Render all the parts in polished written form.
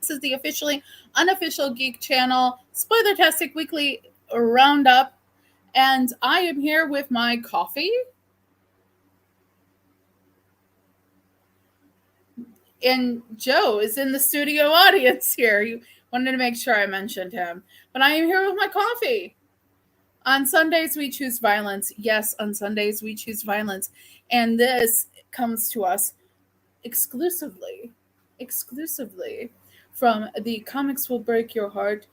This is the officially unofficial geek channel, Spoilertastic Weekly Round-up. And I am here with my coffee. And Joe is in the studio audience here. You wanted to make sure I mentioned him. But I am here with my coffee. On Sundays, we choose violence. Yes, on Sundays, we choose violence. And this comes to us exclusively from the Comics Will Break Your Heart,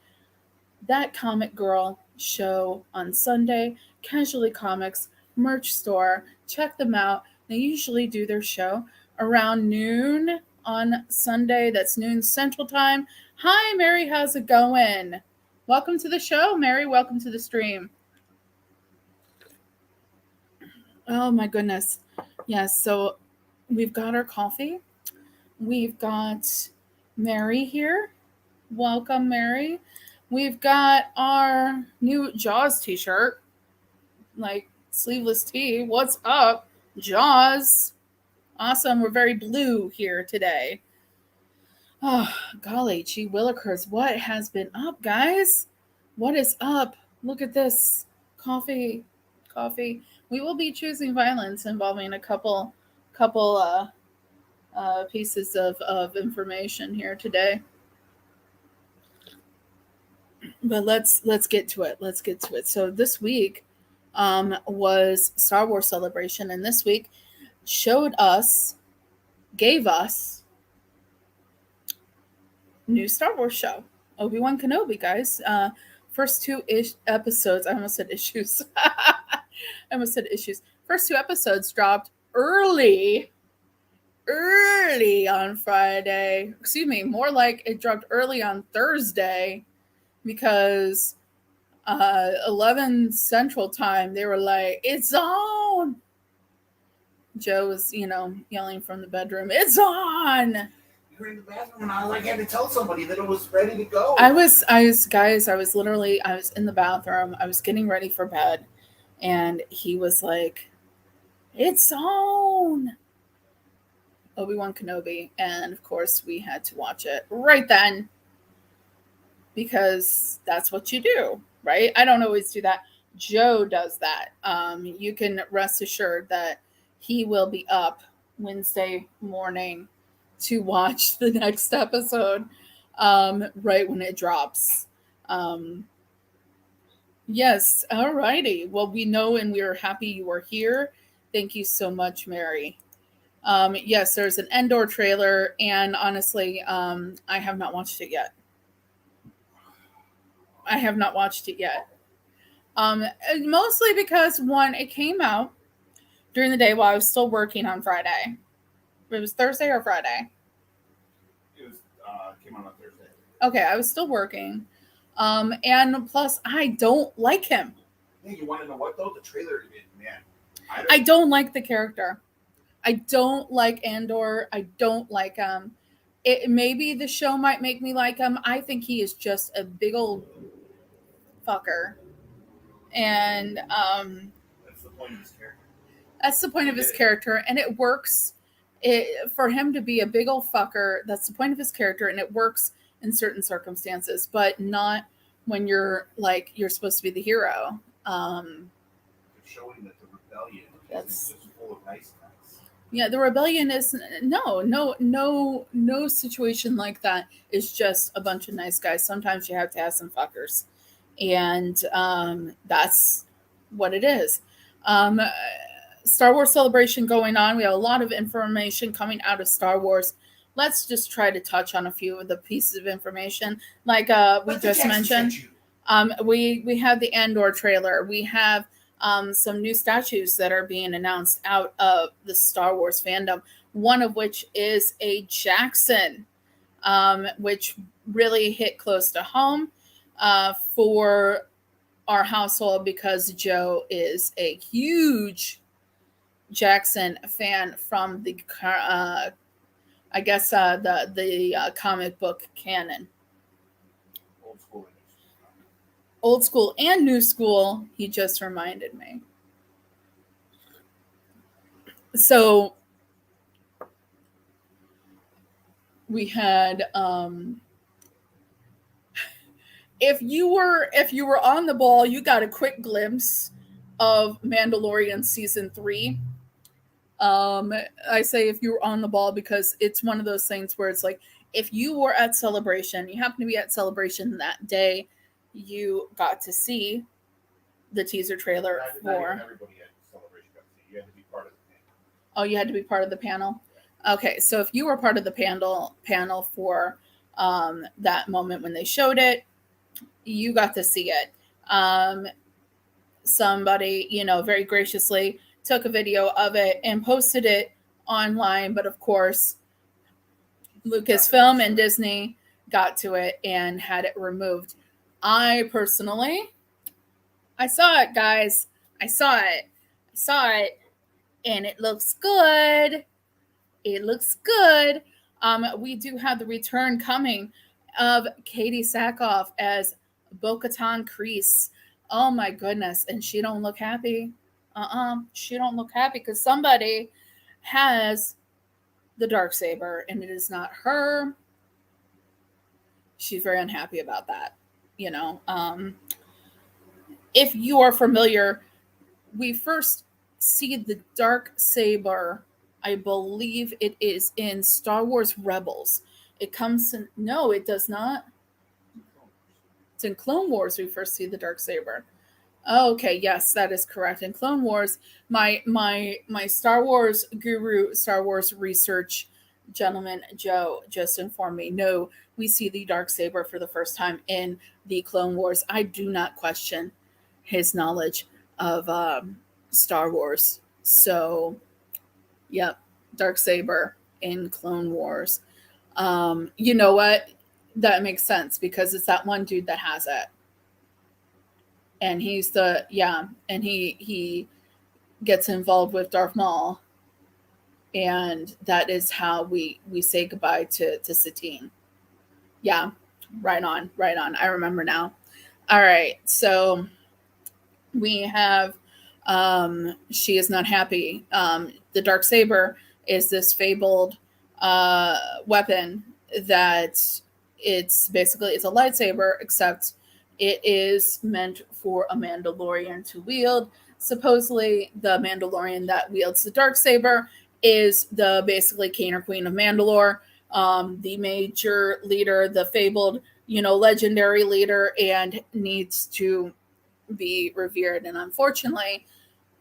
That Comic Girl show on Sunday, Casually Comics merch store. Check them out. They usually do their show around noon on Sunday. That's noon Central Time. Hi, Mary. How's it going? Welcome to the show, Mary. Welcome to the stream. Oh, my goodness. Yes, so we've got our coffee. We've got Mary here. Welcome, Mary. We've got our new Jaws t-shirt, like sleeveless tee. What's up, Jaws? Awesome. We're very blue here today. Oh, golly, gee willikers. What has been up, guys? What is up? Look at this. Coffee. We will be choosing violence involving a couple pieces of information here today. But let's get to it. So this week was Star Wars Celebration, and this week gave us new Star Wars show, Obi-Wan Kenobi, guys. First two episodes. I almost said issues. First two episodes dropped early on Friday. Excuse me, more like it dropped early on Thursday, because 11 Central Time, they were like, it's on. Joe was, yelling from the bedroom, it's on. You were in the bathroom and I had to tell somebody that it was ready to go. I was in the bathroom. I was getting ready for bed, and he was like, it's on. Obi-Wan Kenobi. And of course we had to watch it right then, because that's what you do, right? I don't always do that. Joe does that. You can rest assured that he will be up Wednesday morning to watch the next episode right when it drops. Yes, alrighty. Well, we know and we are happy you are here. Thank you so much, Mary. Yes, there's an Endor trailer, and honestly, I have not watched it yet. Mostly because, one, it came out during the day while I was still working on Friday. It was Thursday or Friday? It was came out on Thursday. Okay, I was still working. And plus, I don't like him. Hey, you want to know what, though? The trailer, man. I don't like the character. I don't like Endor. I don't like him. Maybe the show might make me like him. I think he is just a big old fucker. And that's the point of his character. That's the point of his character, and it works. For him to be a big old fucker, that's the point of his character, and it works in certain circumstances, but not when you're supposed to be the hero. Showing that the rebellion is just full of nice guys. Yeah, the rebellion is no situation like that is just a bunch of nice guys. Sometimes you have to have some fuckers, and that's what it is. Star Wars Celebration going on. We have a lot of information coming out of Star Wars. Let's just try to touch on a few of the pieces of information, like we just mentioned. We have the Endor trailer. We have some new statues that are being announced out of the Star Wars fandom, one of which is a Jackson, which really hit close to home for our household, because Joe is a huge Jackson fan from the comic book canon. Old school and new school, he just reminded me. So we had if you were on the ball, you got a quick glimpse of Mandalorian season 3. I say if you were on the ball because it's one of those things where it's like, if you were at Celebration, you happen to be at Celebration that day, you got to see the teaser trailer for. Everybody at Celebration got to see. You had to be part of the panel. Oh, you had to be part of the panel. Okay, so if you were part of the panel for that moment when they showed it, you got to see it. Somebody, very graciously took a video of it and posted it online, but of course, Lucasfilm and Disney got to it and had it removed. I personally, I saw it, guys. I saw it, and it looks good. It looks good. We do have the return coming of Katie Sackhoff as Bo-Katan Kryze. Oh my goodness, and she don't look happy. She don't look happy because somebody has the Dark Saber, and it is not her. She's very unhappy about that. If you are familiar, we first see the Dark Saber, I believe it is in Star Wars Rebels. It comes in, no, it does not. It's in Clone Wars we first see the Dark Saber. Okay, yes, that is correct. In Clone Wars, my Star Wars guru, Star Wars research gentleman Joe just informed me, no, we see the Dark Saber for the first time in the Clone Wars. I do not question his knowledge of Star Wars. So, yep, Dark Saber in Clone Wars. You know what? That makes sense because it's that one dude that has it. And he's and he gets involved with Darth Maul. And that is how we say goodbye to Satine. Yeah, right on. I remember now. All right, so we have she is not happy. The Dark Saber is this fabled weapon that it's a lightsaber, except it is meant for a Mandalorian to wield. Supposedly, the Mandalorian that wields the Dark Saber is the basically king or queen of Mandalore, the major leader, the fabled, legendary leader, and needs to be revered. And unfortunately,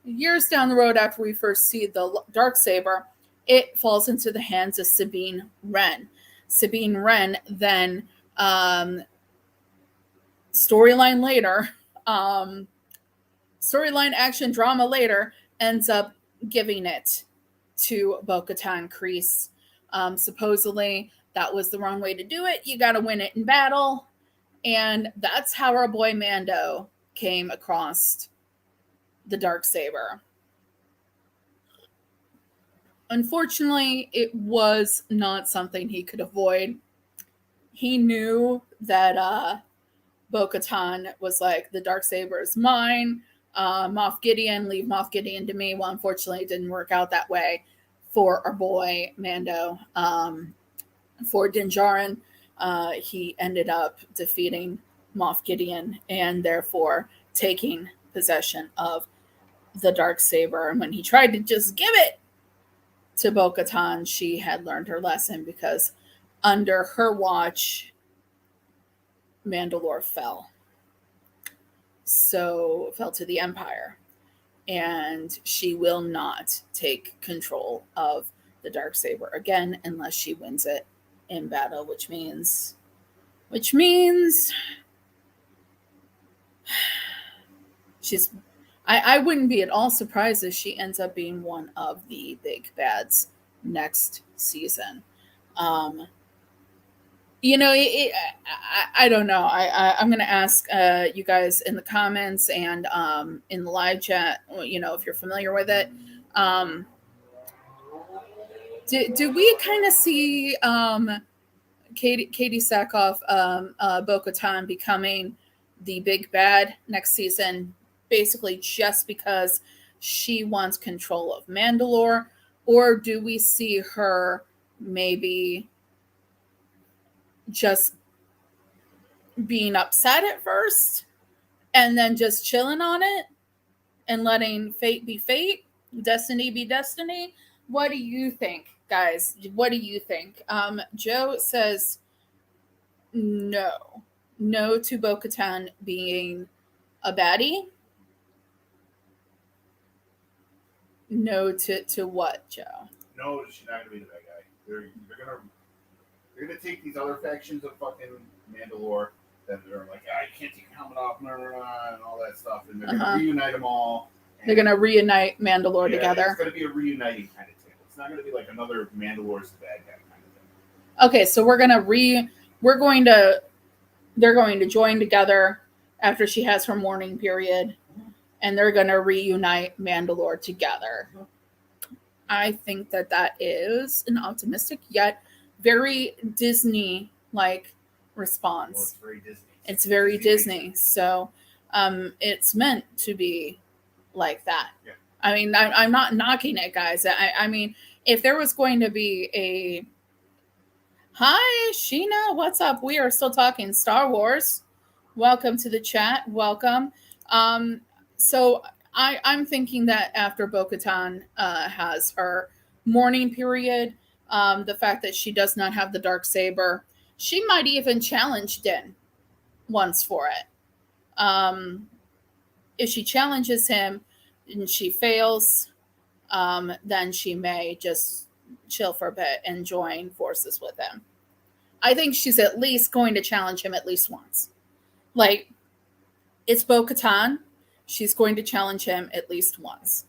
years down the road after we first see the Dark Saber, it falls into the hands of Sabine Wren. Sabine Wren then, storyline later, storyline action drama later, ends up giving it to Bo-Katan Kryze. Supposedly, that was the wrong way to do it. You got to win it in battle. And that's how our boy Mando came across the Dark Saber. Unfortunately, it was not something he could avoid. He knew that Bo-Katan was like, the Dark Saber is mine. Moff Gideon, leave Moff Gideon to me. Well, unfortunately, it didn't work out that way for our boy Mando. For Din Djarin, he ended up defeating Moff Gideon and therefore taking possession of the Dark Saber. And when he tried to just give it to Bo-Katan, she had learned her lesson because under her watch, Mandalore fell. So fell to the Empire. And she will not take control of the Dark Saber again unless she wins it in battle, which means she's I wouldn't be at all surprised if she ends up being one of the big bads next season. I don't know. I'm going to ask you guys in the comments and in the live chat, if you're familiar with it. Do we kind of see Katie Sackhoff, Bo-Katan becoming the big bad next season, basically just because she wants control of Mandalore? Or do we see her maybe just being upset at first and then just chilling on it and letting fate be fate, destiny be destiny. What do you think, guys? What do you think? Joe says no. No to Bo-Katan being a baddie. No to what, Joe? No, she's not gonna be the bad guy. They're gonna take these other factions of fucking Mandalore that are like, you can't take your helmet off, and all that stuff, and they're gonna reunite them all. They're gonna reunite Mandalore together. It's gonna be a reuniting kind of tale. It's not gonna be like another Mandalore's the bad guy kind of thing. Okay, so they're going to join together after she has her mourning period, and they're going to reunite Mandalore together. I think that is an optimistic yet very Disney-like response. Well, it's very Disney. It's very Disney. So it's meant to be like that. Yeah. I mean, I'm not knocking it, guys. I mean, if there was going to be a hi, Sheena, what's up? We are still talking Star Wars. Welcome to the chat. Welcome. So I'm thinking that after Bo-Katan has her mourning period, the fact that she does not have the Dark Saber, she might even challenge Din once for it. If she challenges him and she fails, then she may just chill for a bit and join forces with him. I think she's at least going to challenge him at least once. Like, it's Bo-Katan. She's going to challenge him at least once.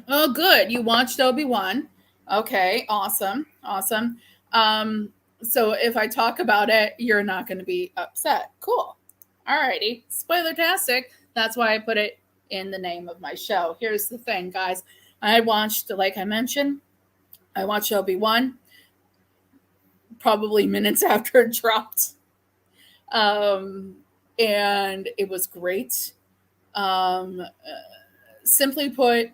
Oh, good. You watched Obi-Wan. Okay, awesome. Awesome. So if I talk about it, you're not going to be upset. Cool. Alrighty. Spoilertastic. That's why I put it in the name of my show. Here's the thing, guys. I watched, like I mentioned, I watched Obi-Wan probably minutes after it dropped. And it was great. Simply put,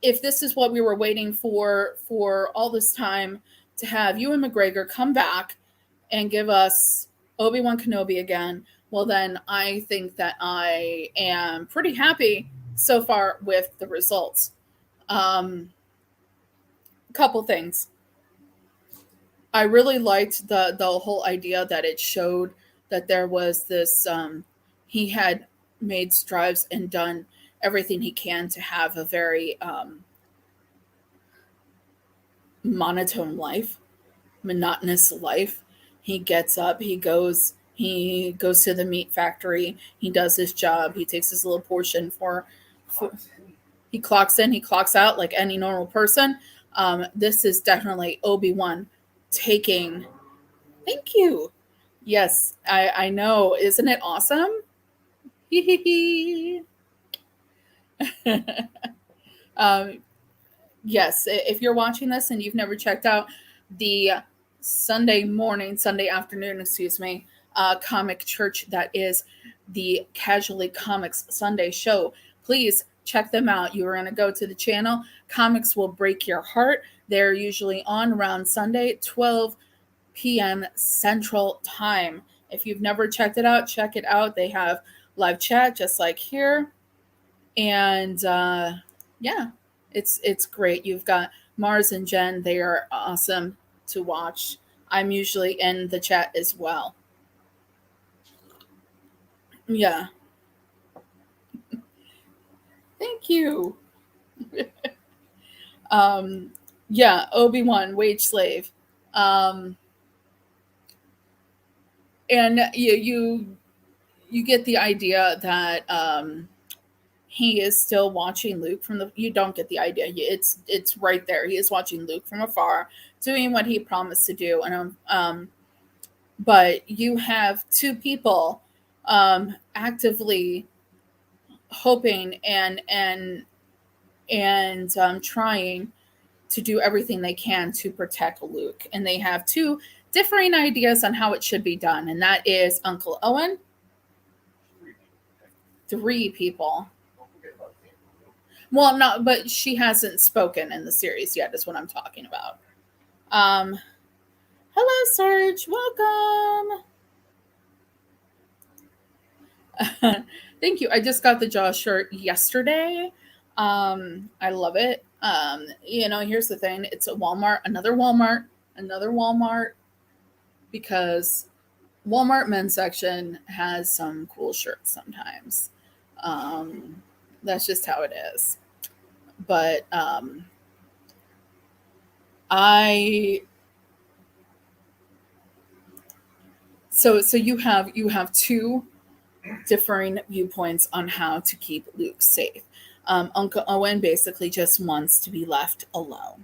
if this is what we were waiting for all this time, to have Ewan McGregor come back and give us Obi-Wan Kenobi again, well, then I think that I am pretty happy so far with the results. Couple things. I really liked the whole idea that it showed that there was this, he had made strides and done everything he can to have a very monotone life, monotonous life. He gets up, he goes to the meat factory, he does his job, he takes his little portion for he clocks in, he clocks out like any normal person. This is definitely Obi-Wan taking. Thank you. Yes, I know. Isn't it awesome? Yes, if you're watching this and you've never checked out the Sunday afternoon, comic church that is the Casually Comics Sunday show, please check them out. You are going to go to the channel. Comics will break your heart. They're usually on around Sunday, 12 p.m. Central Time. If you've never checked it out, check it out. They have live chat just like here. And yeah, it's great. You've got Mars and Jen. They are awesome to watch. I'm usually in the chat as well. Yeah. Thank you. Yeah, Obi-Wan, wage slave. And you get the idea that he is still watching Luke from the. You don't get the idea. It's right there. He is watching Luke from afar, doing what he promised to do. And but you have two people actively hoping and trying to do everything they can to protect Luke, and they have two differing ideas on how it should be done, and that is Uncle Owen. Three people. Well, no, but she hasn't spoken in the series yet, is what I'm talking about. Hello, Sarge. Welcome. Thank you. I just got the Jaw shirt yesterday. I love it. Here's the thing. It's a another Walmart, because Walmart men's section has some cool shirts sometimes. That's just how it is. But I so you have two differing viewpoints on how to keep Luke safe. Uncle Owen basically just wants to be left alone.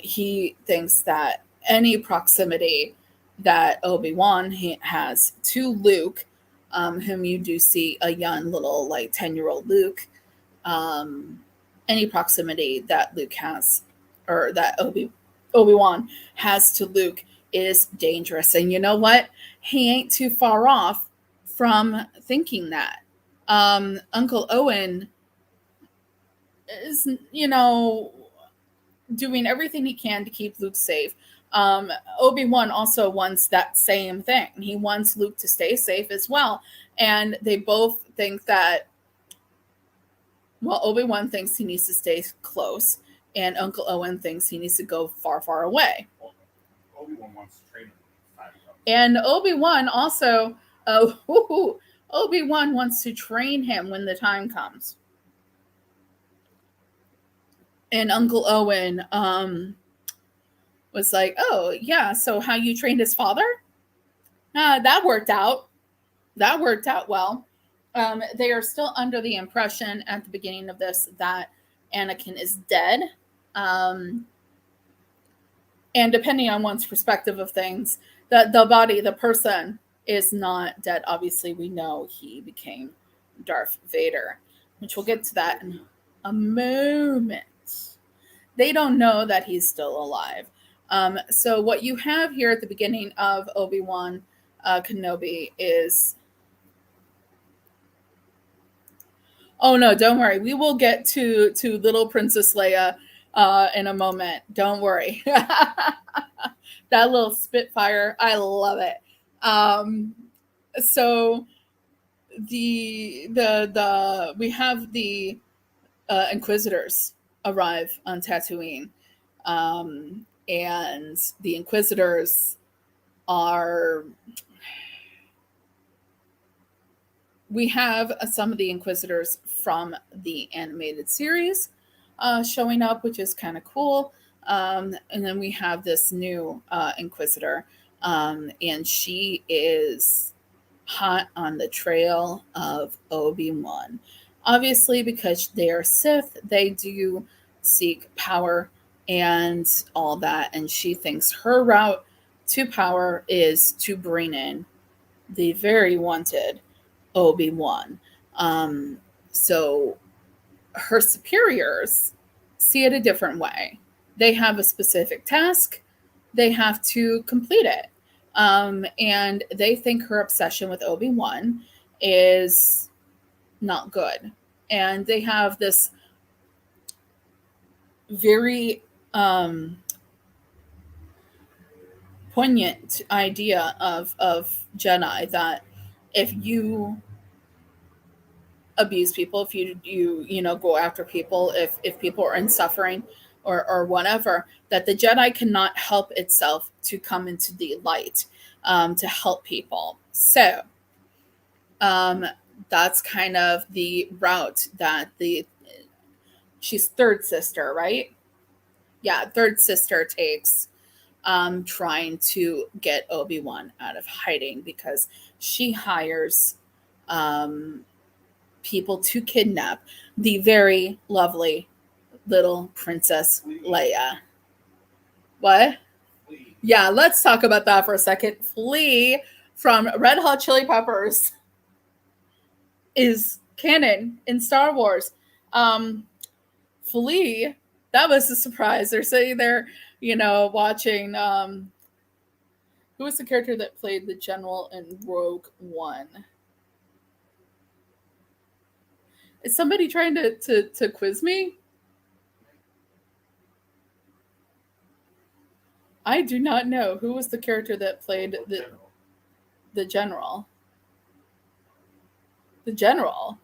He thinks that any proximity that Obi-Wan has to Luke, whom you do see a young little 10-year-old Luke, any proximity that Luke has, or that Obi-Wan has to Luke, is dangerous. And you know what? He ain't too far off from thinking that. Uncle Owen is, doing everything he can to keep Luke safe. Obi-Wan also wants that same thing. He wants Luke to stay safe as well. And they both think that, well, Obi-Wan thinks he needs to stay close, and Uncle Owen thinks he needs to go far, far away. Obi-Wan wants to train him. And Obi-Wan also, Obi-Wan wants to train him when the time comes. And Uncle Owen was like, oh, yeah, so how you trained his father? That worked out. That worked out well. They are still under the impression at the beginning of this that Anakin is dead. And depending on one's perspective of things, the person is not dead. Obviously, we know he became Darth Vader, which we'll get to that in a moment. They don't know that he's still alive. So what you have here at the beginning of Obi-Wan Kenobi is... Oh no, don't worry. We will get to little Princess Leia in a moment. Don't worry. That little Spitfire, I love it. So we have the Inquisitors arrive on Tatooine, and the Inquisitors are... We have some of the Inquisitors from the animated series showing up, which is kind of cool. And then we have this new Inquisitor, and she is hot on the trail of Obi-Wan. Obviously, because they are Sith, they do seek power and all that, and she thinks her route to power is to bring in the very wanted Obi-Wan. So her superiors see it a different way. They have a specific task. They have to complete it. And they think her obsession with Obi-Wan is not good. And they have this very poignant idea of Jedi, that if you abuse people, if you go after people, if people are in suffering or whatever, that the Jedi cannot help itself to come into the light, to help people. So that's kind of the route that she's third sister, right? Yeah, third sister takes, trying to get Obi-Wan out of hiding, because she hires people to kidnap the very lovely little Princess Leia. What? Flea. Yeah, let's talk about that for a second. Flea from Red Hot Chili Peppers is canon in Star Wars. Flea, that was a surprise. They're sitting there, watching. Who was the character that played the general in Rogue One? Is somebody trying to quiz me? I do not know who was the character that played the general. The general.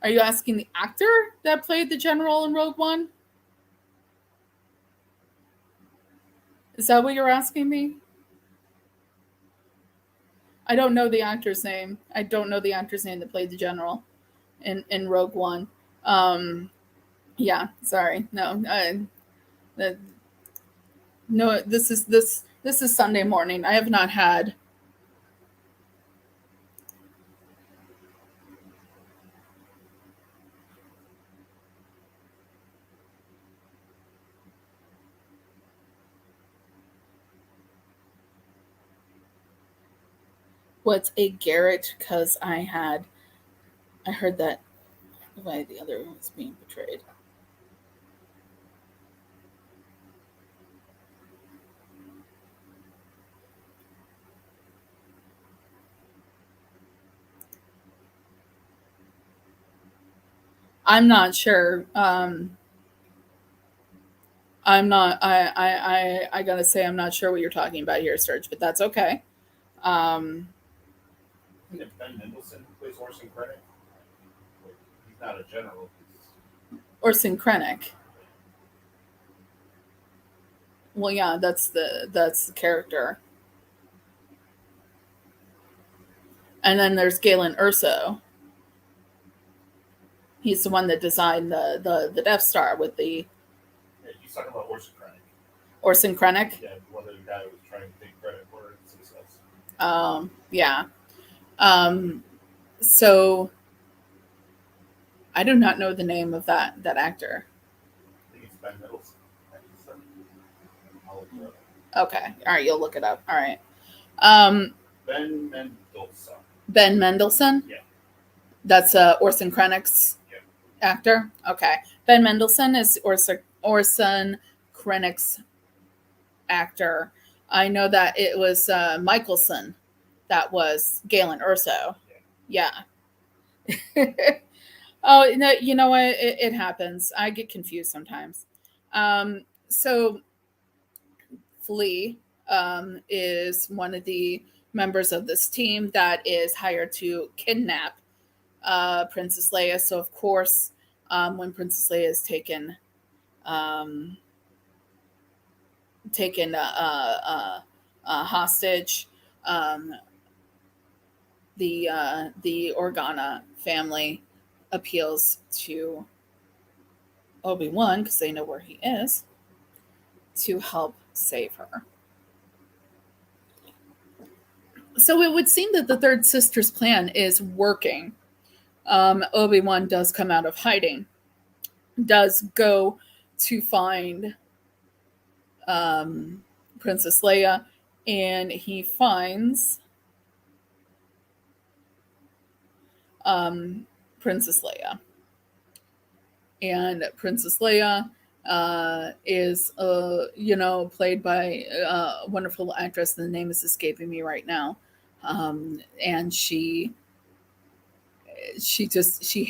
Are you asking the actor that played the general in Rogue One? Is that what you're asking me? I don't know the actor's name. I don't know the actor's name that played the general in Rogue One. Yeah, sorry. No, no. This is Sunday morning. I have not had. What's a Garrett? Because I heard that why the other was being betrayed. I'm not sure. I'm not. I gotta say, I'm not sure what you're talking about here, Serge. But that's okay. Um, Ben Mendelsohn plays Orson Krennic. He's not a general. Orson Krennic. Well, yeah, that's the character. And then there's Galen Erso. He's the one that designed the Death Star with the. Yeah, he's talking about Orson Krennic. Orson Krennic. Yeah, one of the guy who was trying to take credit for its success. Yeah. So I do not know the name of that actor. I think it's Ben Mendelsohn. Okay. All right. You'll look it up. All right. Ben Mendelsohn. Ben Mendelsohn? Yeah. That's Orson Krennic's actor? Okay. Ben Mendelsohn is Orson Krennic's actor. I know that it was Michelson that was Galen Erso. Yeah. Oh, no, you know what? It happens. I get confused sometimes. So Flea is one of the members of this team that is hired to kidnap Princess Leia. So, of course, when Princess Leia is taken hostage, the Organa family appeals to Obi-Wan, because they know where he is, to help save her. So it would seem that the third sister's plan is working. Obi-Wan does come out of hiding, does go to find Princess Leia, and he finds Princess Leia. And Princess Leia is, played by a wonderful actress. The name is escaping me right now. And she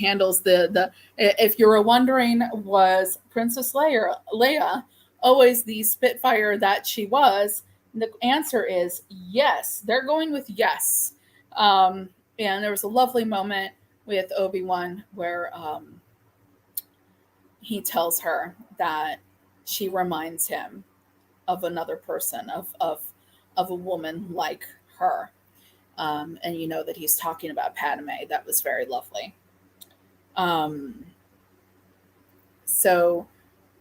handles the. If you were wondering, was Princess Leia always the Spitfire that she was? The answer is yes. They're going with yes. And there was a lovely moment with Obi-Wan where he tells her that she reminds him of another person, of a woman like her. And you know that he's talking about Padme. That was very lovely. So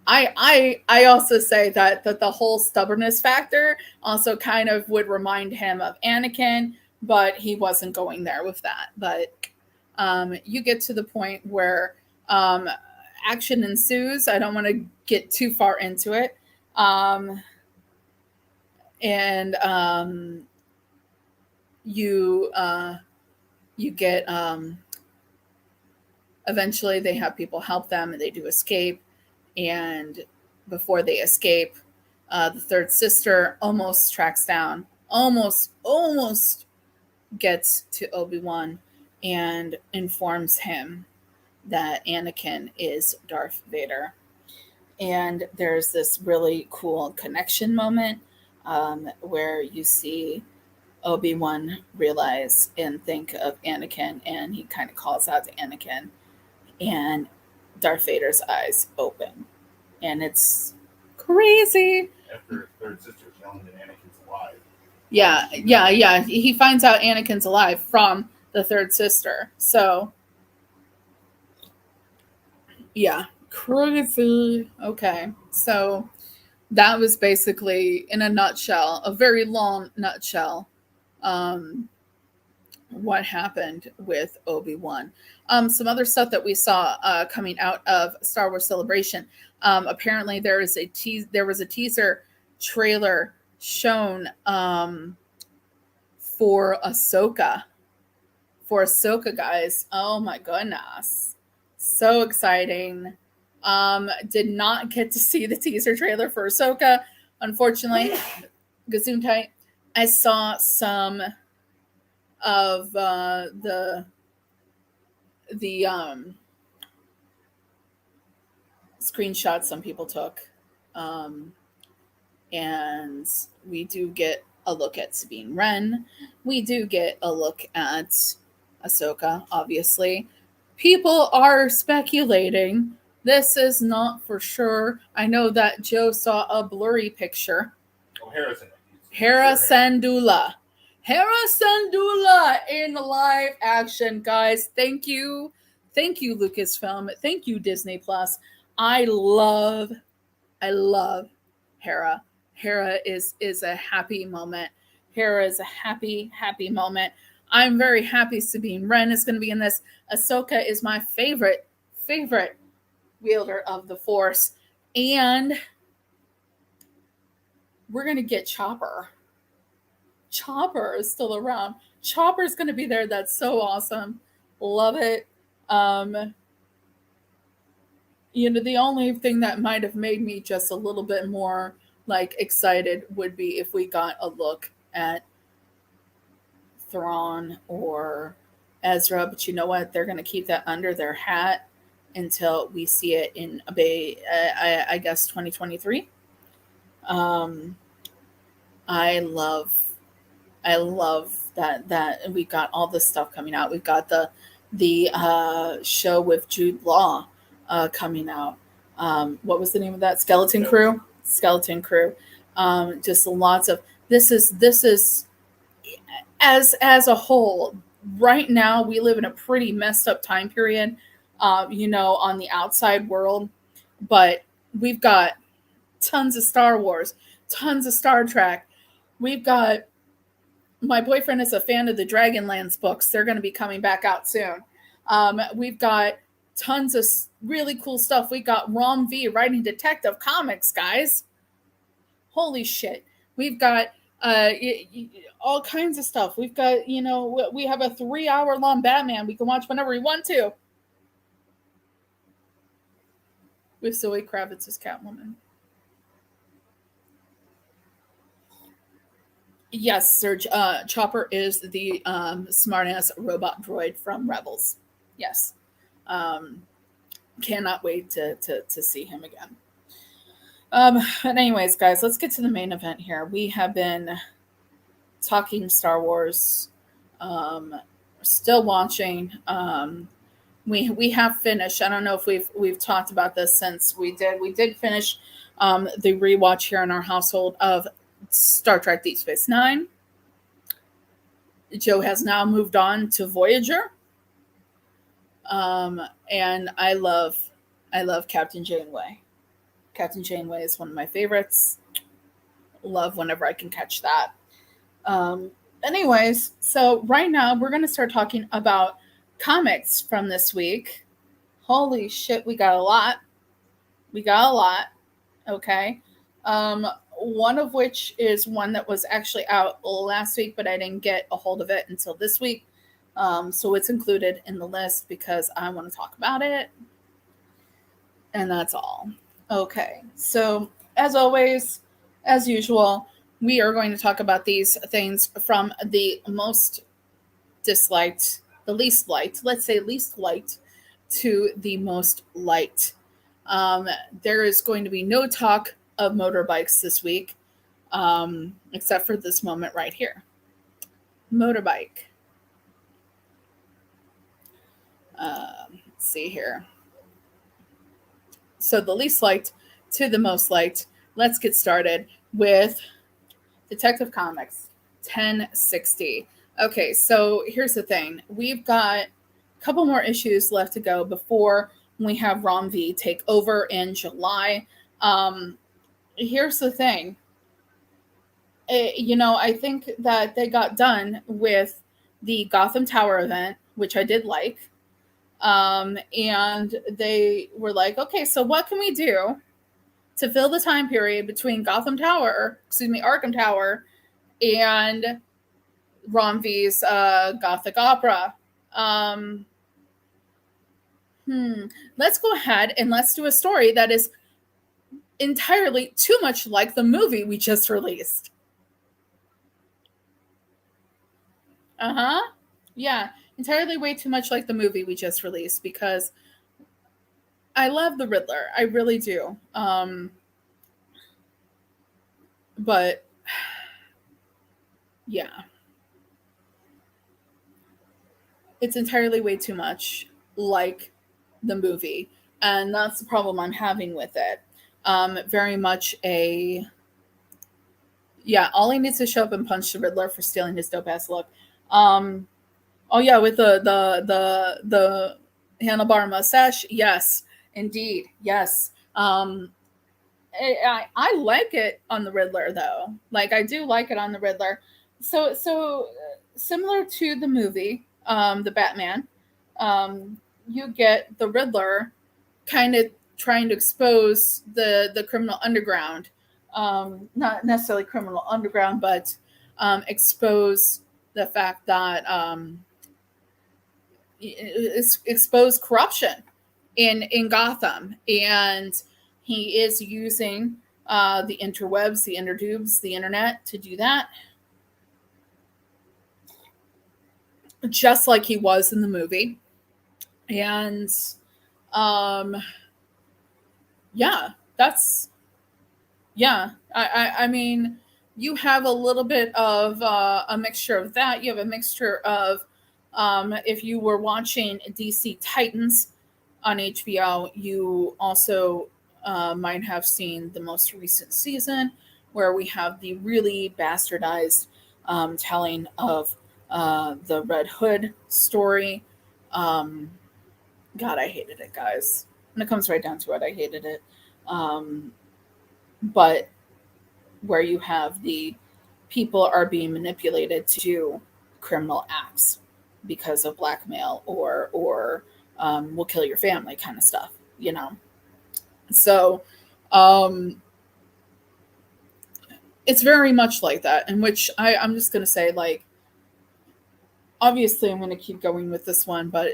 I also say that the whole stubbornness factor also kind of would remind him of Anakin, but he wasn't going there with that. But you get to the point where action ensues. I don't want to get too far into it. You get eventually they have people help them and they do escape. And before they escape, the third sister almost tracks down, almost gets to Obi-Wan and informs him that Anakin is Darth Vader. And there's this really cool connection moment. where you see Obi-Wan realize and think of Anakin, and he kind of calls out to Anakin, and Darth Vader's eyes open, and it's crazy. After third sister's yelling that Anakin's alive. Yeah. He finds out Anakin's alive from the third sister. So, yeah, crazy. Okay, so that was basically, in a nutshell, a very long nutshell, what happened with Obi-Wan. Some other stuff that we saw coming out of Star Wars Celebration. Apparently, there was a teaser trailer shown for Ahsoka. For Ahsoka, guys. Oh my goodness. So exciting. Did not get to see the teaser trailer for Ahsoka, unfortunately. Gesundheit. I saw some of the screenshots some people took, and we do get a look at Sabine Wren. We do get a look at Ahsoka, obviously. People are speculating. This is not for sure. I know that Joe saw a blurry picture. Oh, Harrison. Hera Syndulla. Hera Syndulla in live action, guys. Thank you. Thank you, Lucasfilm. Thank you, Disney Plus. I love Hera. Hera is a happy moment. Hera is a happy moment. I'm very happy Sabine Wren is going to be in this. Ahsoka is my favorite wielder of the Force. And we're going to get Chopper. Chopper is still around. Chopper is going to be there. That's so awesome. Love it. The only thing that might have made me just a little bit more excited would be if we got a look at Thrawn or Ezra, but you know what? They're going to keep that under their hat until we see it in I guess 2023. I love that we got all this stuff coming out. We've got the show with Jude Law coming out. What was the name of that? Skeleton Crew. Just lots of this is as a whole. Right now, we live in a pretty messed up time period, on the outside world, but we've got tons of Star Wars, tons of Star Trek. We've got, my boyfriend is a fan of the Dragonlance books. They're going to be coming back out soon. We've got tons of really cool stuff. We got Rom V writing Detective Comics, guys. Holy shit. We've got all kinds of stuff. We've got, we have a 3-hour long Batman we can watch whenever we want to. With Zoe Kravitz as Catwoman. Yes, Serge. Chopper is the smartass robot droid from Rebels. Yes. Cannot wait to see him again. But anyways, guys, let's get to the main event here. We have been talking Star Wars. Still watching. We have finished. I don't know if we've talked about this since we did. We did finish the rewatch here in our household of Star Trek Deep Space Nine. Joe has now moved on to Voyager. And I love Captain Janeway. Captain Janeway is one of my favorites. Love whenever I can catch that. Anyways, so right now we're going to start talking about comics from this week. Holy shit, we got a lot. Okay. One of which is one that was actually out last week, but I didn't get a hold of it until this week. So it's included in the list because I want to talk about it. And that's all. Okay. So as always, as usual, we are going to talk about these things from the most disliked, the least liked, let's say least liked, to the most liked. There is going to be no talk of motorbikes this week. except for this moment right here. Motorbike. Let's see here. So the least liked to the most liked. Let's get started with Detective Comics 1060. Okay, so here's the thing. We've got a couple more issues left to go before we have Rom V take over in July. Here's the thing. I think that they got done with the Gotham Tower event, which I did like. And they were like, okay, so what can we do to fill the time period between Arkham Tower, and Rom V's Gothic Opera? Let's go ahead and let's do a story that is entirely too much like the movie we just released. Yeah, entirely way too much like the movie we just released, because I love the Riddler. I really do. But yeah, it's entirely way too much like the movie, and that's the problem I'm having with it. Very much all he needs to show up and punch the Riddler for stealing his dope ass look. Oh yeah, with the handlebar mustache. Yes, indeed. Yes. I like it on the Riddler though. Like, I do like it on the Riddler. So similar to the movie, the Batman, you get the Riddler kind of trying to expose the criminal underground. Not necessarily criminal underground, but expose the fact that expose corruption in Gotham, and he is using the interwebs, the interdubes, the internet to do that, just like he was in the movie. And I mean, you have a little bit of a mixture of that. You have a mixture of if you were watching DC Titans on HBO, you also might have seen the most recent season, where we have the really bastardized telling of the Red Hood story. God, I hated it, guys. When it comes right down to it, I hated it. But where you have the people are being manipulated to do criminal acts because of blackmail or we'll kill your family kind of stuff, So it's very much like that, in which I'm just going to say, like, obviously I'm going to keep going with this one, but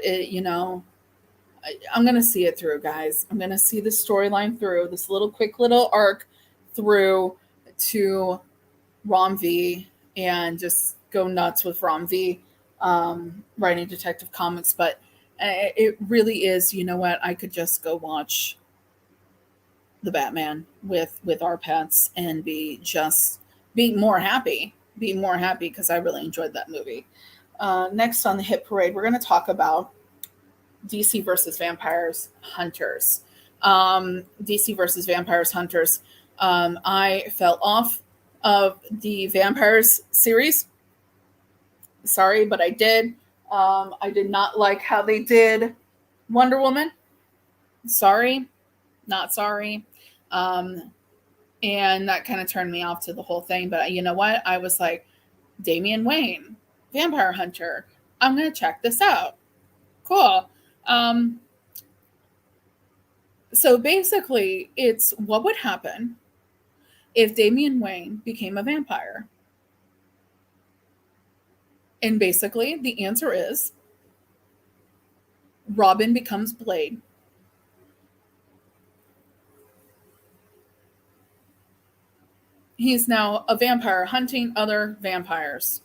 I'm going to see it through, guys. I'm going to see the storyline through, this quick little arc through to Rom V, and just go nuts with Rom V writing Detective Comics. But it really is, you know what? I could just go watch the Batman with our pets and be more happy, because I really enjoyed that movie. Next on the hit parade, we're going to talk about DC versus Vampires Hunters. DC versus Vampires Hunters. I fell off of the Vampires series. Sorry, but I did. I did not like how they did Wonder Woman. Sorry, not sorry. And that kind of turned me off to the whole thing. But you know what? I was like, Damian Wayne, Vampire Hunter. I'm going to check this out. Cool. So basically, it's what would happen if Damian Wayne became a vampire. And basically, the answer is Robin becomes Blade. He's now a vampire hunting other vampires,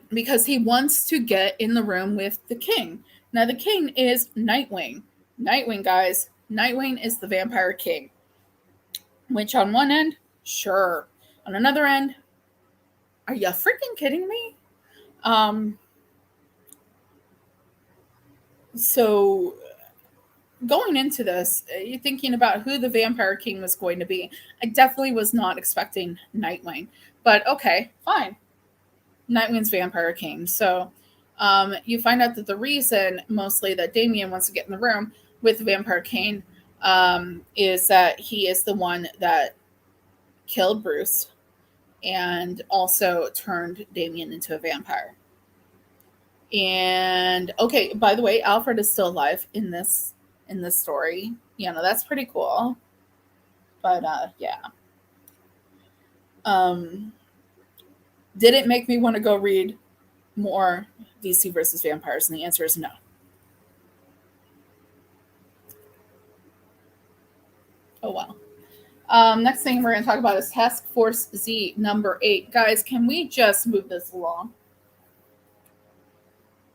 because he wants to get in the room with the king. Now, the king is Nightwing. Nightwing, guys. Nightwing is the vampire king. Which on one end, sure. On another end, are you freaking kidding me? So going into this, you're thinking about who the Vampire King was going to be. I definitely was not expecting Nightwing, but okay, fine. Nightwing's Vampire King. So you find out that the reason mostly that Damian wants to get in the room with the Vampire King is that he is the one that killed Bruce and also turned Damian into a vampire. And okay, by the way, Alfred is still alive in this story. You know, that's pretty cool. But yeah. Did it make me want to go read more DC versus vampires? And the answer is no. Oh well. Next thing we're going to talk about is Task Force Z number 8. Guys, can we just move this along?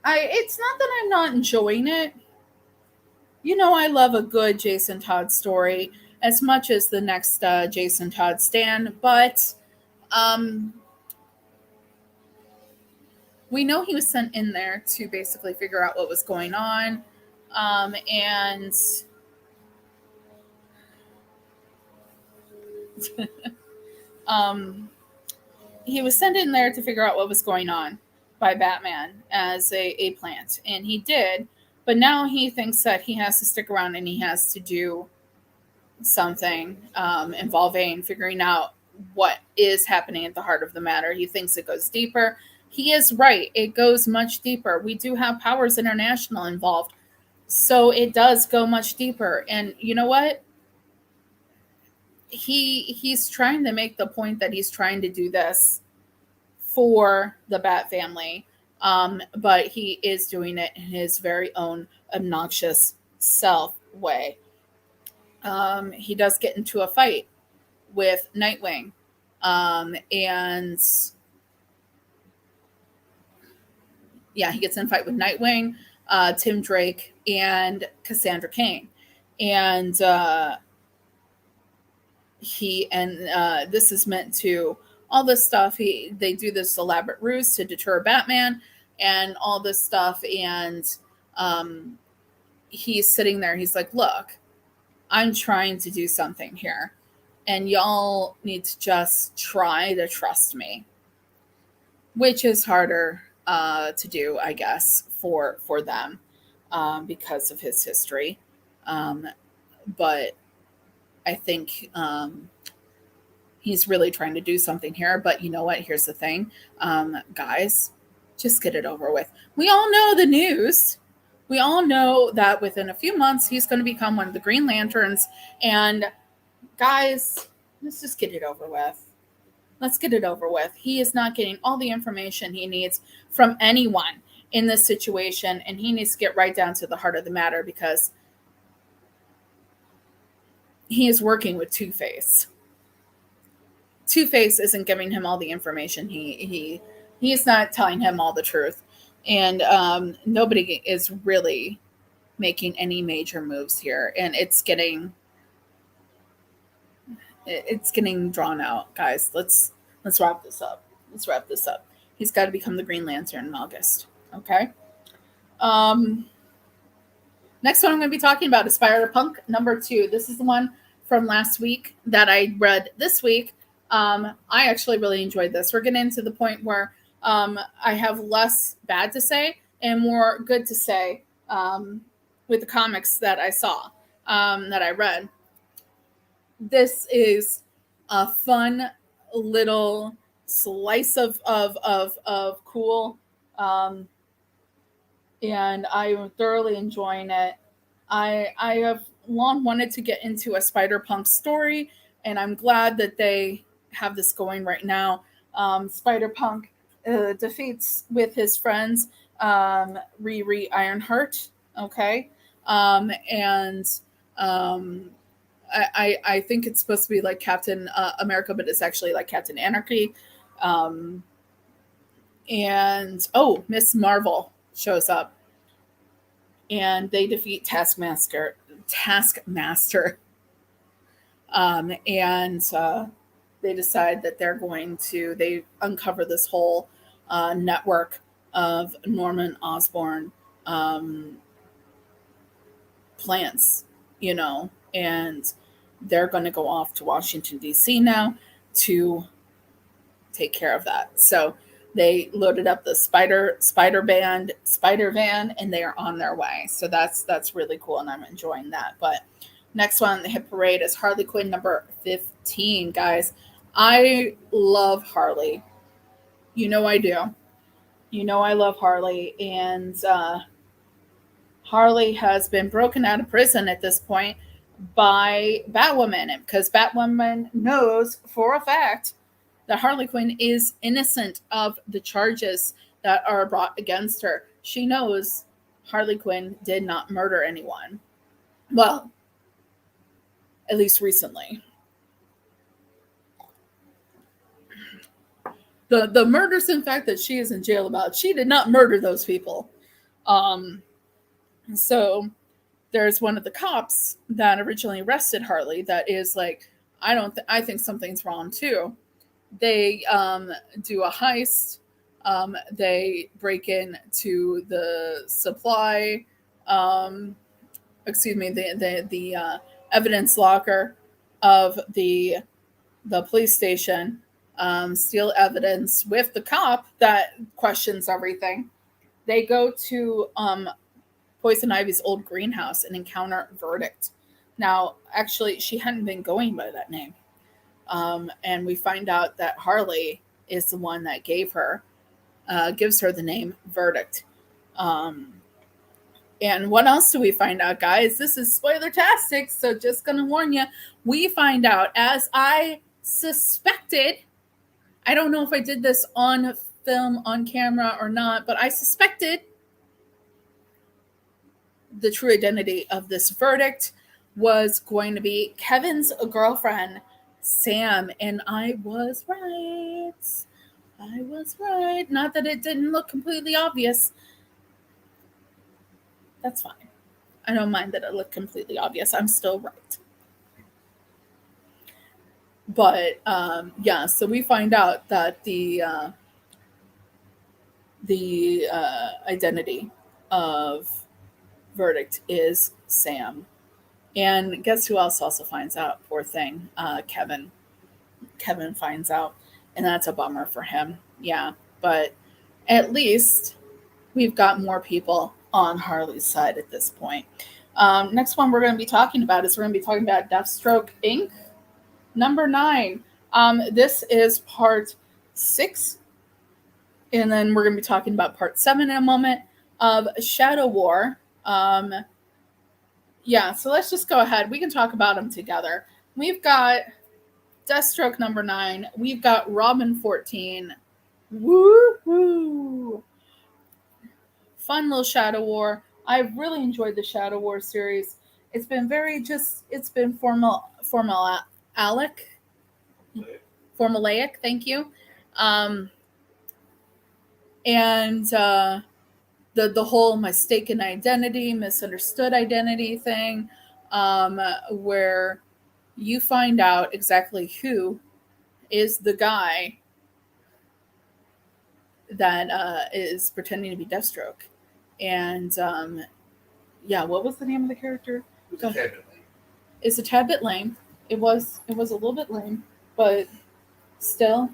It's not that I'm not enjoying it. You know, I love a good Jason Todd story as much as the next Jason Todd stand, but we know he was sent in there to basically figure out what was going on, and he was sent in there to figure out what was going on by Batman as a plant, and he did. But now he thinks that he has to stick around and he has to do something involving figuring out what is happening at the heart of the matter. He thinks it goes deeper. He is right. It goes much deeper. We do have Powers International involved. So it does go much deeper. And you know what? He's trying to make the point that he's trying to do this for the Bat family. But he is doing it in his very own obnoxious self way. He does get into a fight with Nightwing. And yeah, he gets in a fight with Nightwing, Tim Drake, and Cassandra Cain. And this is meant to all this stuff. They do this elaborate ruse to deter Batman and all this stuff. And he's sitting there. He's like, look, I'm trying to do something here. And y'all need to just try to trust me. Which is harder to do, I guess, for them because of his history. But I think he's really trying to do something here. But you know what? Here's the thing. Guys, just get it over with. We all know the news. We all know that within a few months, he's going to become one of the Green Lanterns. And guys, let's just get it over with. Let's get it over with. He is not getting all the information he needs from anyone in this situation. And he needs to get right down to the heart of the matter because he is working with Two-Face. Two-Face isn't giving him all the information. He's not telling him all the truth. And nobody is really making any major moves here. And it's getting drawn out, guys. Let's wrap this up. He's got to become the Green Lantern in August. Okay. Next one I'm going to be talking about is Spider-Punk number 2. This is the one from last week that I read this week. I actually really enjoyed this. We're getting to the point where I have less bad to say and more good to say with the comics that I saw, that I read. This is a fun little slice of cool, and I'm thoroughly enjoying it. I have long wanted to get into a Spider-Punk story, and I'm glad that they have this going right now. Spider-Punk defeats with his friends Riri Ironheart. Okay, and I think it's supposed to be like Captain America, but it's actually like Captain Anarchy. And Miss Marvel shows up, and they defeat Taskmaster. And they decide that they uncover this whole network of Norman Osborn plants, and they're going to go off to Washington, D.C. now to take care of that. So they loaded up the spider van, and they are on their way. So that's really cool, and I'm enjoying that. But next one on the hit parade is Harley Quinn number 15, guys. I love Harley. I do. I love Harley, and Harley has been broken out of prison at this point by Batwoman, because Batwoman knows for a fact that Harley Quinn is innocent of the charges that are brought against her. She knows Harley Quinn did not murder anyone. Well, at least recently. The murders, in fact, that she is in jail about, she did not murder those people. So there's one of the cops that originally arrested Harley that is like, I think something's wrong too. They do a heist. They break into the supply, the evidence locker of the police station, steal evidence with the cop that questions everything. They go to Poison Ivy's old greenhouse and encounter Verdict. Now, actually, she hadn't been going by that name. And we find out that Harley is the one that gives her the name Verdict. And what else do we find out, guys? This is spoilertastic, so just going to warn you. We find out, as I suspected, I don't know if I did this on film, on camera or not, but I suspected the true identity of this Verdict was going to be Kevin's girlfriend, Sam, and I was right. Not that it didn't look completely obvious. That's fine. I don't mind that it looked completely obvious. I'm still right. But so we find out that the identity of Verdict is Sam. And guess who else also finds out? Poor thing, Kevin. Kevin finds out, and that's a bummer for him. Yeah, but at least we've got more people on Harley's side at this point. Next one we're going to be talking about Deathstroke Inc. number 9. This is part 6, and then we're going to be talking about part 7 in a moment of Shadow War. So let's just go ahead. We can talk about them together. We've got Deathstroke number 9. We've got Robin 14. Woo-hoo! Fun little Shadow War. I've really enjoyed the Shadow War series. It's been formulaic, thank you. And the whole mistaken identity, misunderstood identity thing, where you find out exactly who is the guy that is pretending to be Deathstroke. And what was the name of the character? It's a tad bit lame. It's a tad bit lame. It was a little bit lame, but still,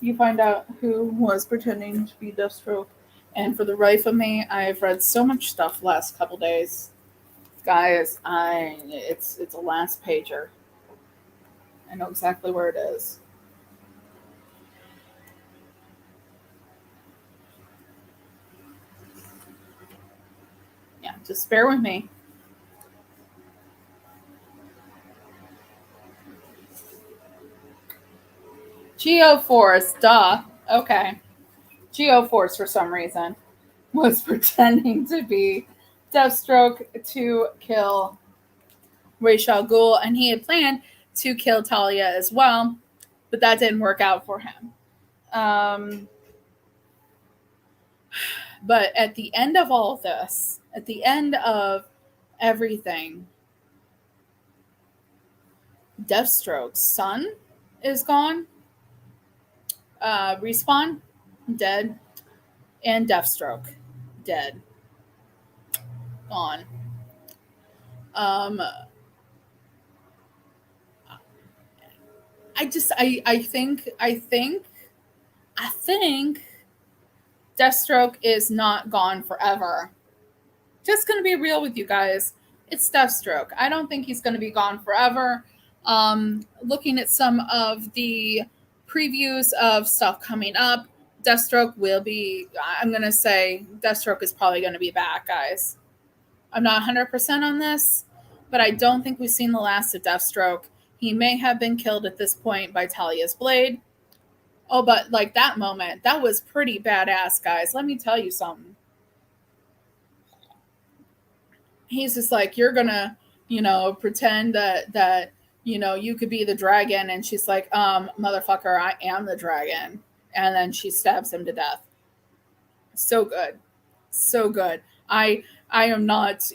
you find out who was pretending to be Deathstroke. And for the life of me, I've read so much stuff the last couple days. Guys, it's a last pager. I know exactly where it is. Yeah, just bear with me. Geo-Force, duh. Okay. Geo-Force, for some reason, was pretending to be Deathstroke to kill Ra's al Ghul, and he had planned to kill Talia as well, but that didn't work out for him. But at the end of all of this, at the end of everything, Deathstroke's son is gone. Respawn, dead. And Deathstroke, dead. Gone. I think Deathstroke is not gone forever. Just gonna be real with you guys. It's Deathstroke. I don't think he's gonna be gone forever. Looking at some of the previews of stuff coming up, Deathstroke will be. I'm gonna say Deathstroke is probably gonna be back, guys. I'm not 100% on this, but I don't think we've seen the last of Deathstroke. He may have been killed at this point by Talia's blade. Oh, but like that moment, that was pretty badass, guys. Let me tell you something. He's just like, you're gonna, pretend that you could be the dragon, and she's like, motherfucker, I am the dragon. And then she stabs him to death. So good. So good. I am not,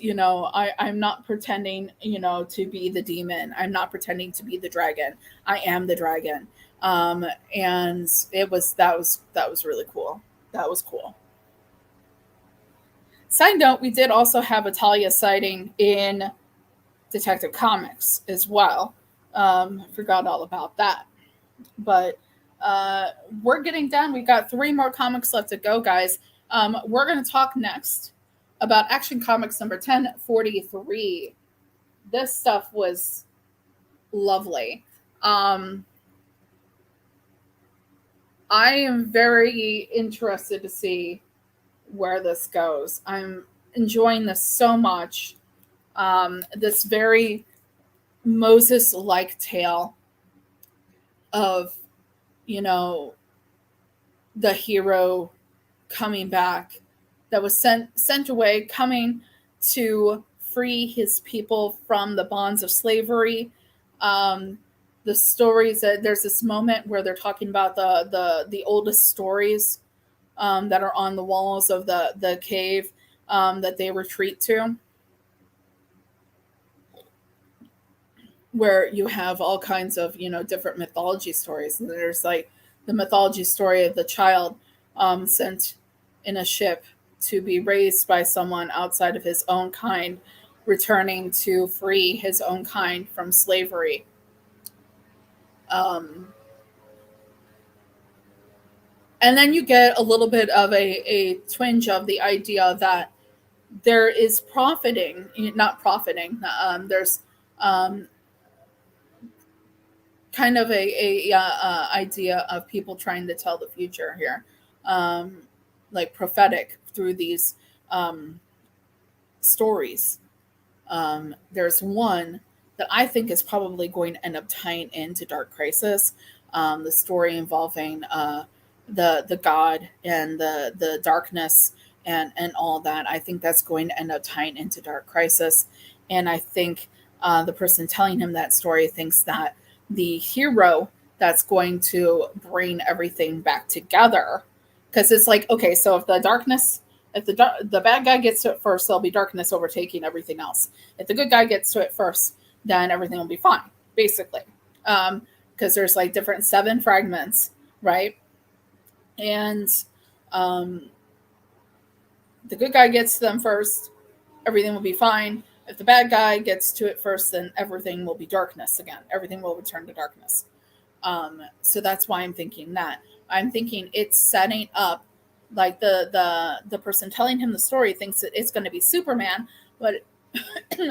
I'm not pretending, to be the demon. I'm not pretending to be the dragon. I am the dragon. And that was really cool. That was cool. Side note, we did also have a Talia sighting in Detective Comics as well. Forgot all about that. But we're getting done. We've got 3 more comics left to go, guys. We're going to talk next about Action Comics number 1043. This stuff was lovely. I am very interested to see where this goes. I'm enjoying this so much. This very Moses-like tale of, the hero coming back that was sent away, coming to free his people from the bonds of slavery. The stories that there's this moment where they're talking about the oldest stories that are on the walls of the cave that they retreat to, where you have all kinds of different mythology stories. And there's like the mythology story of the child sent in a ship to be raised by someone outside of his own kind, returning to free his own kind from slavery. And then you get a little bit of a twinge of the idea that there is not profiting. There's kind of a idea of people trying to tell the future here, like prophetic through these stories. There's one that I think is probably going to end up tying into Dark Crisis, the story involving the god and the darkness and all that. I think that's going to end up tying into Dark Crisis, and I think the person telling him that story thinks that the hero that's going to bring everything back together, because it's like, okay, so if the bad guy gets to it first, there'll be darkness overtaking everything else. If the good guy gets to it first, then everything will be fine, basically, because there's like different 7 fragments, right? And the good guy gets to them first, everything will be fine. If the bad guy gets to it first, then everything will be darkness again. Everything will return to darkness. So that's why I'm thinking that. I'm thinking it's setting up, like the person telling him the story thinks that it's going to be Superman, but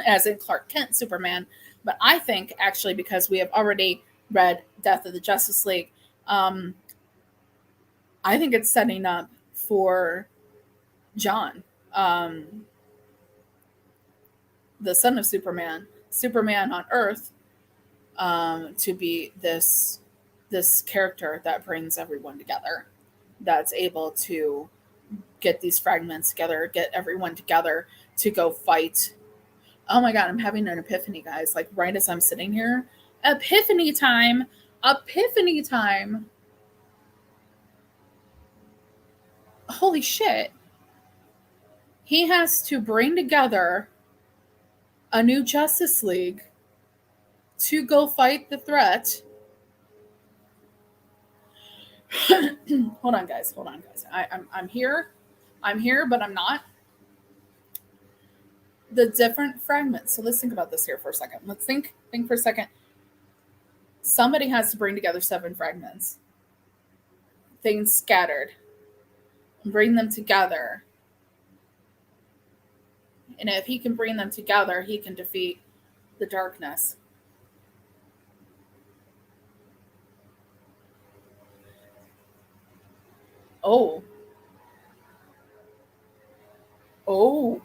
as in Clark Kent Superman. But I think actually, because we have already read Death of the Justice League, I think it's setting up for John, the son of Superman on Earth, to be this character that brings everyone together, that's able to get these fragments together, get everyone together to go fight. Oh my God, I'm having an epiphany, guys. Like right as I'm sitting here, epiphany time. Holy shit. He has to bring together a new Justice League to go fight the threat. Hold on, guys. I'm here. I'm here, but I'm not. The different fragments. So let's think about this here for a second. Let's think for a second. Somebody has to bring together 7 fragments. Things scattered. Bring them together. And if he can bring them together, he can defeat the darkness. Oh. Ooh.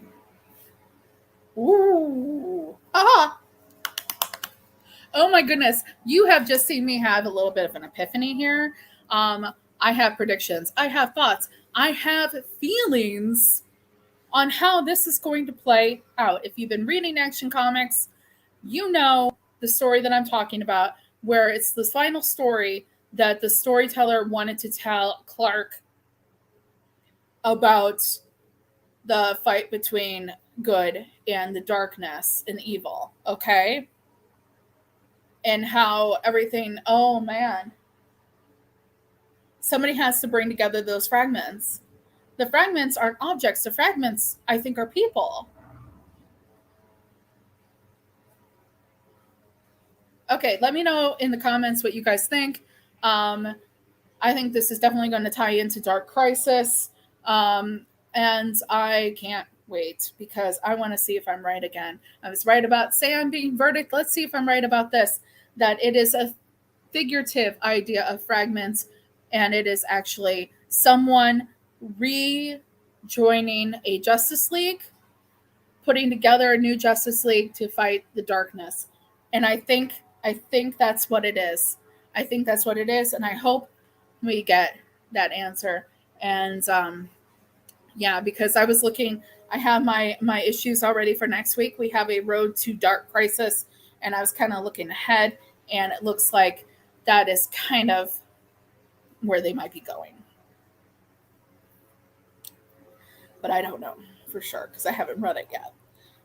Ah. Oh my goodness. You have just seen me have a little bit of an epiphany here. I have predictions. I have thoughts. I have feelings on how this is going to play out. If you've been reading Action Comics, you know the story that I'm talking about, where it's the final story that the storyteller wanted to tell Clark about the fight between good and the darkness and evil, okay? And how everything, oh man. Somebody has to bring together those fragments. The fragments aren't objects. The fragments, I think, are people. Okay, let me know in the comments what you guys think. I think this is definitely going to tie into Dark Crisis. And I can't wait because I want to see if I'm right again. I was right about Sam being verdict. Let's see if I'm right about this. That it is a figurative idea of fragments, and it is actually someone rejoining a Justice League, putting together a new Justice League to fight the darkness. And I think that's what it is. I think that's what it is, and I hope we get that answer. And yeah, because I was looking, I have my issues already for next week. We have a Road to Dark Crisis, and I was kind of looking ahead, and it looks like that is kind of where they might be going. But I don't know for sure because I haven't read it yet.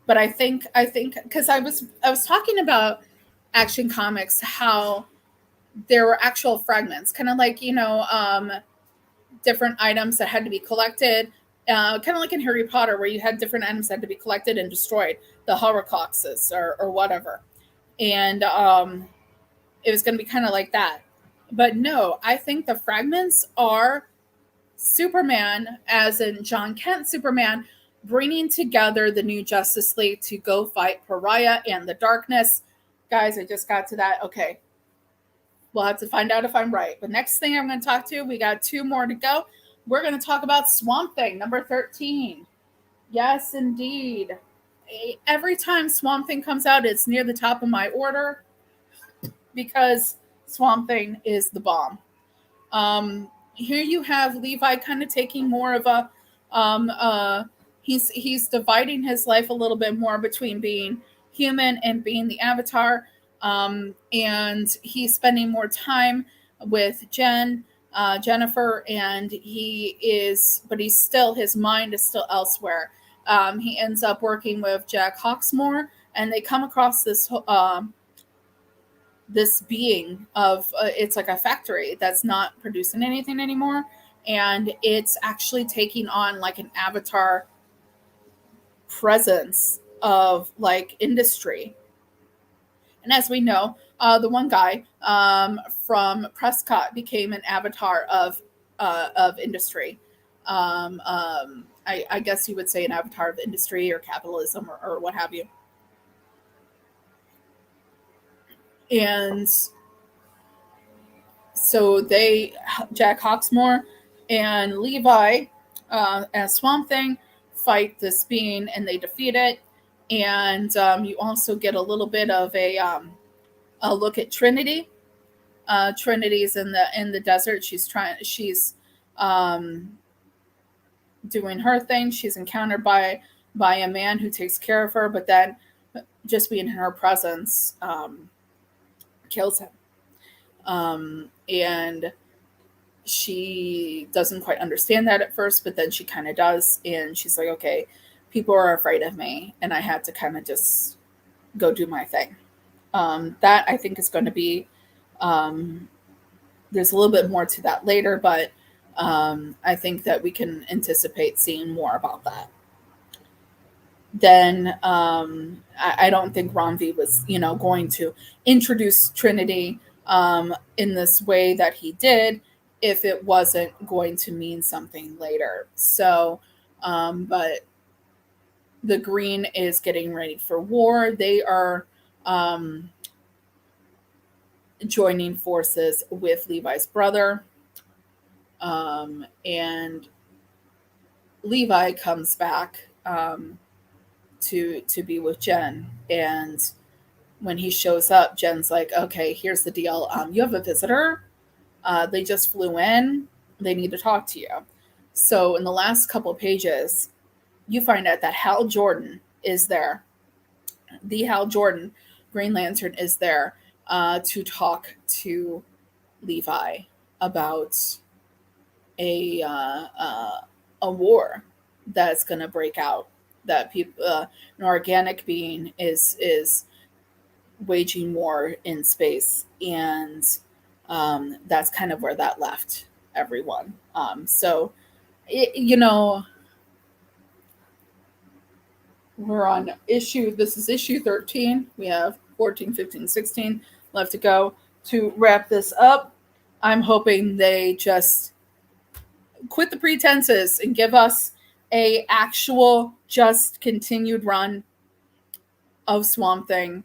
But I think because I was talking about Action Comics, how there were actual fragments, kind of like, different items that had to be collected, kind of like in Harry Potter, where you had different items that had to be collected and destroyed, the Horcruxes or whatever. And it was going to be kind of like that. But no, I think the fragments are Superman, as in John Kent Superman, bringing together the new Justice League to go fight Pariah and the darkness. Guys, I just got to that. Okay. We'll have to find out if I'm right. But next thing I'm going to talk to, we got 2 more to go. We're going to talk about Swamp Thing, number 13. Yes, indeed. Every time Swamp Thing comes out, it's near the top of my order because Swamp Thing is the bomb. Here you have Levi kind of taking more of a, he's dividing his life a little bit more between being human and being the Avatar. And he's spending more time with Jennifer, and but he's still, his mind is still elsewhere. He ends up working with Jack Hawksmoor, and they come across this being of, it's like a factory that's not producing anything anymore. And it's actually taking on like an Avatar presence of like industry. And as we know, the one guy from Prescott became an avatar of industry. I guess you would say an avatar of industry or capitalism or what have you. And so Jack Hawksmoor and Levi as Swamp Thing fight this being, and they defeat it. And you also get a little bit of a look at Trinity. Trinity's in the desert. She's doing her thing. She's encountered by a man who takes care of her, but then just being in her presence kills him. And she doesn't quite understand that at first, but then she kind of does, and she's like, okay, people are afraid of me, and I had to kind of just go do my thing. That I think is going to be, there's a little bit more to that later, but I think that we can anticipate seeing more about that. Then I don't think Romvi was, going to introduce Trinity in this way that he did if it wasn't going to mean something later. So, but the Green is getting ready for war. They are joining forces with Levi's brother. And Levi comes back to be with Jen. And when he shows up, Jen's like, okay, here's the deal. You have a visitor. They just flew in. They need to talk to you. So in the last couple of pages, you find out that Hal Jordan is there. The Hal Jordan, Green Lantern, is there to talk to Levi about a war that's going to break out. That people, an organic being is waging war in space, and that's kind of where that left everyone. So, we're on this is issue 13. We have 14, 15, 16 left to go to wrap this up. I'm hoping they just quit the pretenses and give us a actual just continued run of Swamp Thing.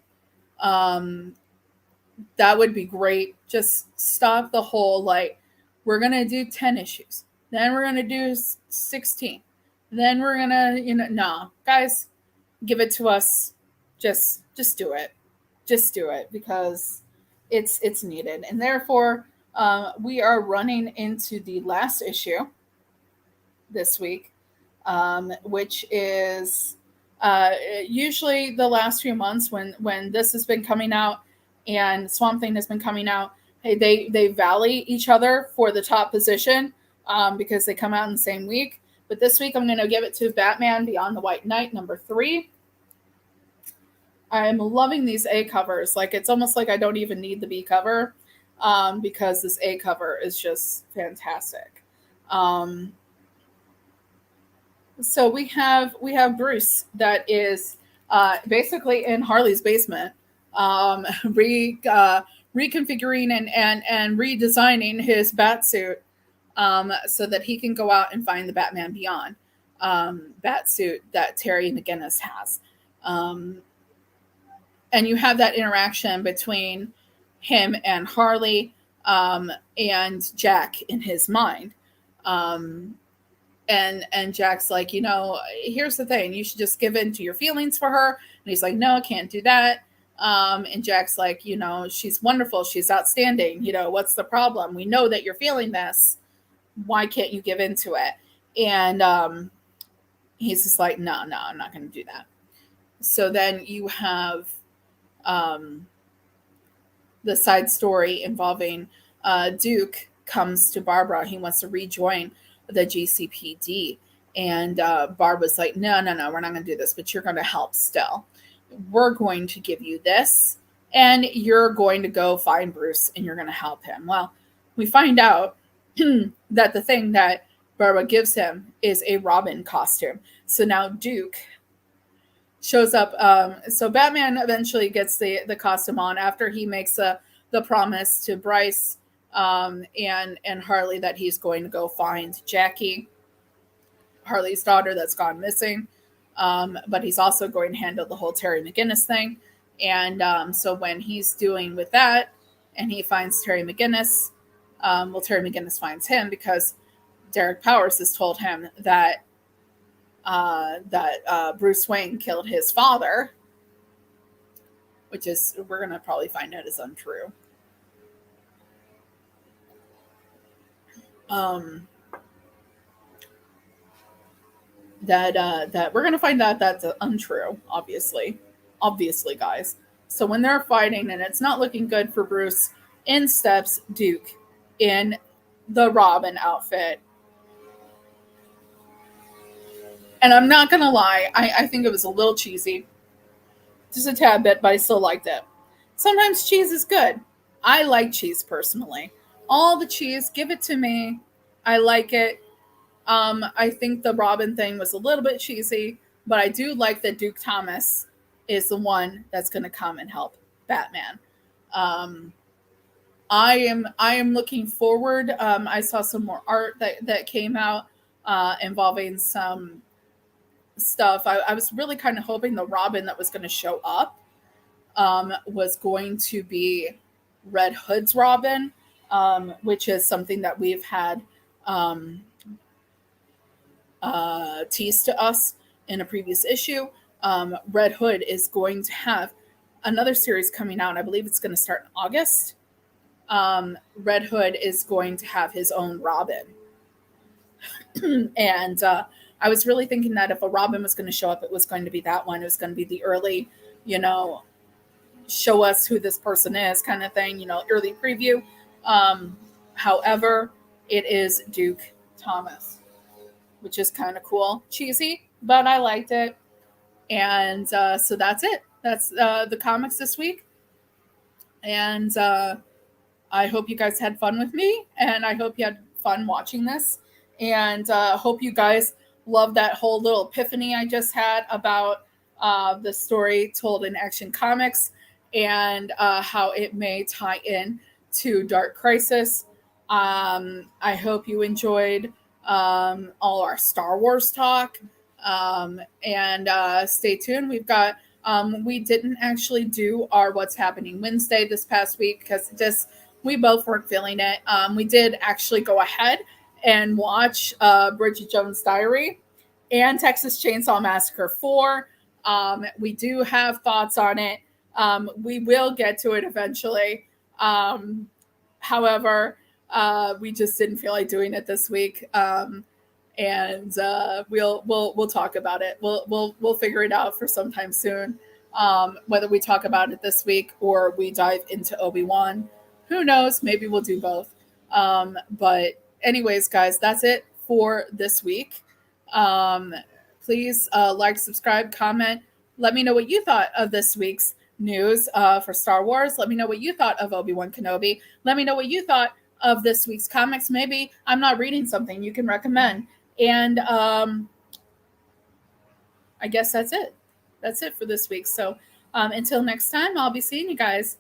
That would be great. Just stop the whole, we're going to do 10 issues. Then we're going to do 16. Then we're going to, no. Guys, give it to us. Just do it. Just do it because it's needed. And therefore, we are running into the last issue this week, which is usually the last few months when this has been coming out and Swamp Thing has been coming out. Hey, they valley each other for the top position because they come out in the same week. But this week I'm going to give it to Batman Beyond the White Knight #3. I'm loving these A covers. It's almost like I don't even need the B cover because this A cover is just fantastic. So we have Bruce that is basically in Harley's basement, reconfiguring and redesigning his bat suit so that he can go out and find the Batman Beyond bat suit that Terry McGinnis has. And you have that interaction between him and Harley and Jack in his mind. And Jack's like, here's the thing. You should just give in to your feelings for her. And he's like, no, I can't do that. And Jack's like, she's wonderful. She's outstanding. What's the problem? We know that you're feeling this. Why can't you give in to it? And he's just like, no, I'm not going to do that. So then you have the side story involving Duke comes to Barbara. He wants to rejoin the GCPD. And Barbara's like, no, we're not going to do this, but you're going to help still. We're going to give you this, and you're going to go find Bruce, and you're going to help him. Well, we find out that the thing that Barbara gives him is a Robin costume. So now Duke shows up. So Batman eventually gets the costume on after he makes the promise to Bryce and Harley that he's going to go find Jackie, Harley's daughter that's gone missing. But he's also going to handle the whole Terry McGinnis thing. And so when he's doing with that and he finds Terry McGinnis, Terry McGinnis finds him because Derek Powers has told him that Bruce Wayne killed his father, which is, we're going to probably find out is untrue. That we're going to find out that's untrue, obviously, guys. So when they're fighting and it's not looking good for Bruce, in steps Duke in the Robin outfit. And I'm not going to lie, I think it was a little cheesy. Just a tad bit, but I still liked it. sometimes cheese is good. I like cheese personally. All the cheese, give it to me. I like it. I think the Robin thing was a little bit cheesy, but I do like that Duke Thomas is the one that's going to come and help Batman. Um, I am looking forward. I saw some more art that came out involving some stuff. I was really kind of hoping the Robin that was going to show up was going to be Red Hood's Robin, which is something that we've had teased to us in a previous issue. Red Hood is going to have another series coming out. I believe it's going to start in August. Red Hood is going to have his own Robin. And I was really thinking that if a Robin was going to show up, it was going to be that one. It was going to be the early, show us who this person is kind of thing, early preview. However, it is Duke Thomas, which is kind of cool. Cheesy, but I liked it. And so that's it. That's the comics this week. And I hope you guys had fun with me, and I hope you had fun watching this. And hope you guys love that whole little epiphany I just had about the story told in Action Comics and how it may tie in to Dark Crisis. I hope you enjoyed all our Star Wars talk. And stay tuned. We've got, we didn't actually do our What's Happening Wednesday this past week because we both weren't feeling it. We did actually go ahead and watch Bridget Jones' Diary and Texas Chainsaw Massacre 4. We do have thoughts on it. We will get to it eventually. However, we just didn't feel like doing it this week. And we'll talk about it. We'll figure it out for sometime soon. Whether we talk about it this week or we dive into Obi-Wan, who knows? Maybe we'll do both. But anyways, guys, that's it for this week. Please like, subscribe, comment. Let me know what you thought of this week's news for Star Wars. Let me know what you thought of Obi-Wan Kenobi. Let me know what you thought of this week's comics. Maybe I'm not reading something you can recommend. And I guess that's it. That's it for this week. So until next time, I'll be seeing you guys.